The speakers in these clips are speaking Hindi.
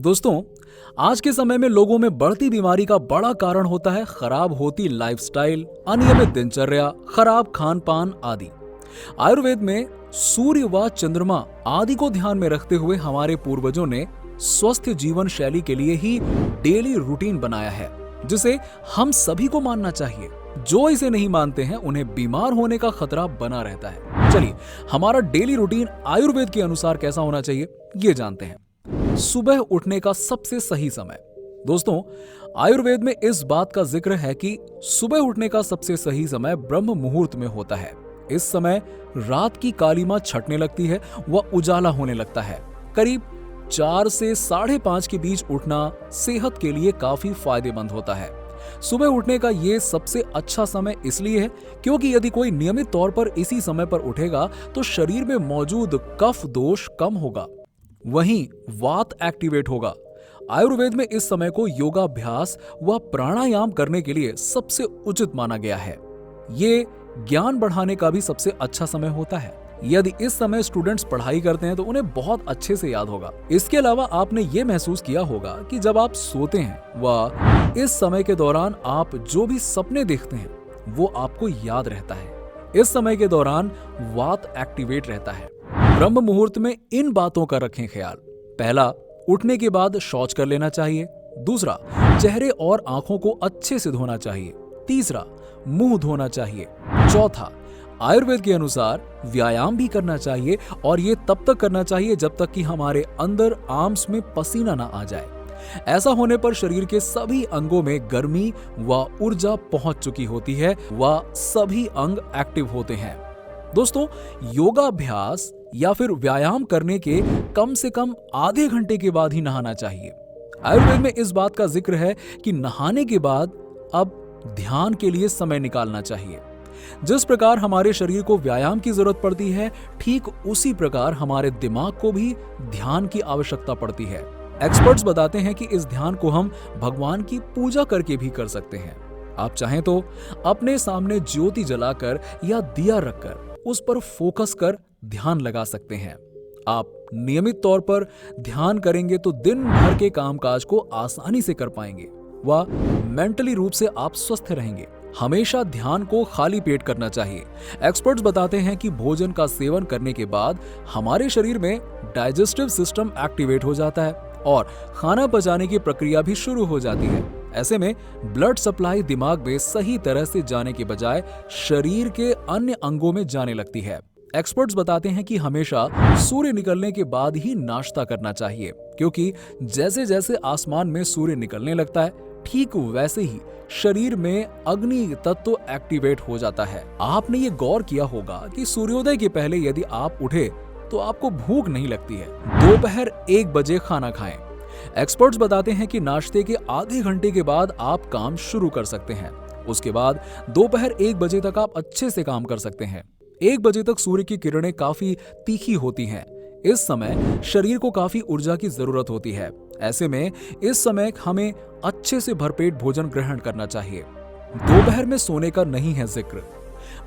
दोस्तों, आज के समय में लोगों में बढ़ती बीमारी का बड़ा कारण होता है खराब होती लाइफस्टाइल, अनियमित दिनचर्या, खराब खान पान आदि। आयुर्वेद में सूर्य व चंद्रमा आदि को ध्यान में रखते हुए हमारे पूर्वजों ने स्वस्थ जीवन शैली के लिए ही डेली रूटीन बनाया है, जिसे हम सभी को मानना चाहिए। जो इसे नहीं मानते हैं उन्हें बीमार होने का खतरा बना रहता है। चलिए, हमारा डेली रूटीन आयुर्वेद के अनुसार कैसा होना चाहिए ये जानते हैं। सुबह उठने का सबसे सही समय। दोस्तों, आयुर्वेद में इस बात का जिक्र है कि सुबह उठने का सबसे सही समय ब्रह्म मुहूर्त में होता है। इस समय रात की कालीमा छटने लगती है व उजाला होने लगता है। करीब 4 से 5:30 के बीच उठना सेहत के लिए काफी फायदेमंद होता है। सुबह उठने का ये सबसे अच्छा समय इसलिए है क्योंकि यदि कोई नियमित तौर पर इसी समय पर उठेगा तो शरीर में मौजूद कफ दोष कम होगा, वहीं वात एक्टिवेट होगा। आयुर्वेद में इस समय को योगाभ्यास व प्राणायाम करने के लिए सबसे उचित माना गया है। ये ज्ञान बढ़ाने का भी सबसे अच्छा समय होता है। यदि इस समय स्टूडेंट्स पढ़ाई करते हैं तो उन्हें बहुत अच्छे से याद होगा। इसके अलावा आपने ये महसूस किया होगा कि जब आप सोते हैं व इस समय के दौरान आप जो भी सपने देखते हैं वो आपको याद रहता है। इस समय के दौरान वात एक्टिवेट रहता है। ब्रह्म मुहूर्त में इन बातों का रखें ख्याल। पहला, उठने के बाद शौच कर लेना चाहिए। दूसरा, चेहरे और आंखों को अच्छे से धोना चाहिए। तीसरा, मुंह धोना चाहिए। चौथा, आयुर्वेद के अनुसार व्यायाम भी करना चाहिए और ये तब तक करना चाहिए जब तक कि हमारे अंदर आर्म्स में पसीना ना आ जाए। ऐसा होने पर शरीर के सभी अंगों में गर्मी व ऊर्जा पहुंच चुकी होती है व सभी अंग एक्टिव होते हैं। दोस्तों, योगाभ्यास या फिर व्यायाम करने के कम से कम आधे घंटे के बाद ही नहाना चाहिए। आयुर्वेद में इस बात का जिक्र है कि नहाने के बाद अब ध्यान के लिए समय निकालना चाहिए। जिस प्रकार हमारे शरीर को व्यायाम की जरूरत पड़ती है, ठीक उसी प्रकार हमारे दिमाग को भी ध्यान की आवश्यकता पड़ती है। एक्सपर्ट्स बताते हैं कि इस ध्यान को हम भगवान की पूजा करके भी कर सकते हैं। आप चाहें तो अपने सामने ज्योति जलाकर या दिया रखकर उस पर फोकस कर ध्यान लगा सकते हैं। आप नियमित तौर पर ध्यान करेंगे तो दिन भर के कामकाज को आसानी से कर पाएंगे व मेंटली रूप से आप स्वस्थ रहेंगे। हमेशा ध्यान को खाली पेट करना चाहिए। एक्सपर्ट्स बताते हैं कि भोजन का सेवन करने के बाद हमारे शरीर में डाइजेस्टिव सिस्टम एक्टिवेट हो जाता है और खाना पचाने की प्रक्रिया भी शुरू हो जाती है। ऐसे में ब्लड सप्लाई दिमाग में सही तरह से जाने के बजाय शरीर के अन्य अंगों में जाने लगती है। एक्सपर्ट्स बताते हैं कि हमेशा सूर्य निकलने के बाद ही नाश्ता करना चाहिए, क्योंकि जैसे जैसे आसमान में सूर्य निकलने लगता है ठीक वैसे ही शरीर में अग्नि तत्व एक्टिवेट हो जाता है। आपने ये गौर किया होगा कि सूर्योदय के पहले यदि आप उठे तो आपको भूख नहीं लगती है। दोपहर 1 बजे खाना खाएं। एक्सपर्ट्स बताते हैं कि नाश्ते के आधे घंटे के बाद आप काम शुरू कर सकते हैं। उसके बाद दोपहर 1 बजे तक आप अच्छे से काम कर सकते हैं। 1 बजे तक सूर्य की किरणें काफी तीखी होती हैं। इस समय शरीर को काफी ऊर्जा की जरूरत होती है। ऐसे में इस समय हमें अच्छे से भरपेट भोजन ग्रहण करना चाहिए। दोपहर में सोने का नहीं है जिक्र।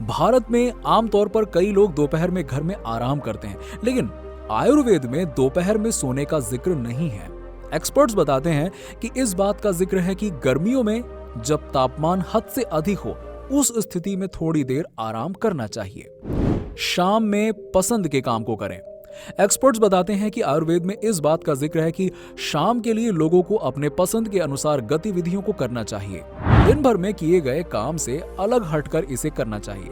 भारत में आमतौर पर कई लोग दोपहर में घर में आराम करते हैं, लेकिन आयुर्वेद में दोपहर में सोने का जिक्र नहीं है। एक्सपर्ट्स बताते हैं कि इस बात का जिक्र है कि गर्मियों में जब तापमान हद से अधिक हो उस स्थिति में थोड़ी देर आराम करना चाहिए। शाम में पसंद के काम को करें। एक्सपर्ट्स बताते हैं कि आयुर्वेद में इस बात का जिक्र है कि शाम के लिए लोगों को अपने पसंद के अनुसार गतिविधियों को करना चाहिए। दिन भर में किए गए काम से अलग हटकर इसे करना चाहिए।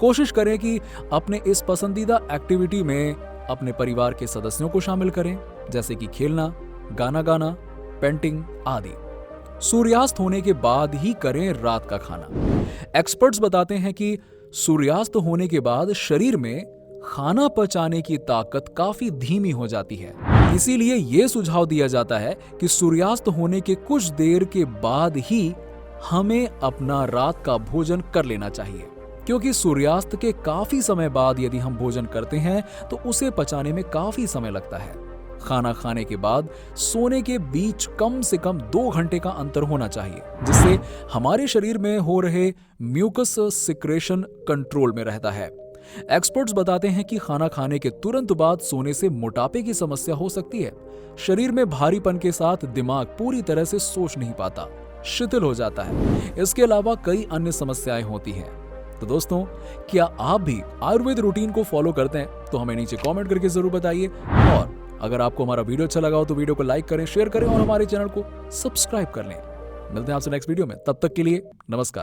कोशिश करें कि अपने इस पसंदीदा एक्टिविटी में अपने परिवार के सदस्यों को शामिल करें, जैसे कि खेलना, गाना गाना, पेंटिंग आदि। सूर्यास्त होने के बाद ही करें रात का खाना। एक्सपर्ट्स बताते हैं कि सूर्यास्त होने के बाद शरीर में खाना पचाने की ताकत काफी धीमी हो जाती है। इसीलिए यह सुझाव दिया जाता है कि सूर्यास्त होने के कुछ देर के बाद ही हमें अपना रात का भोजन कर लेना चाहिए, क्योंकि सूर्यास्त के काफी समय बाद यदि हम भोजन करते हैं तो उसे पचाने में काफी समय लगता है। खाना खाने के बाद सोने के बीच कम से कम 2 घंटे का अंतर होना चाहिए, जिससे हमारे शरीर में हो रहे म्यूकस सिक्रेशन कंट्रोल में रहता है। एक्सपर्ट्स बताते हैं कि खाना खाने के तुरंत बाद सोने से मोटापे की समस्या हो सकती है। शरीर में भारीपन के साथ दिमाग पूरी तरह से सोच नहीं पाता, शिथिल हो जाता है। इसके अलावा कई अन्य समस्याएं होती हैं। तो दोस्तों, क्या आप भी आयुर्वेद रूटीन को फॉलो करते हैं? तो हमें नीचे कमेंट करके जरूर बताइए। और अगर आपको हमारा वीडियो अच्छा लगा हो तो वीडियो को लाइक करें, शेयर करें और हमारे चैनल को सब्सक्राइब कर लें। मिलते हैं आपसे नेक्स्ट वीडियो में, तब तक के लिए नमस्कार।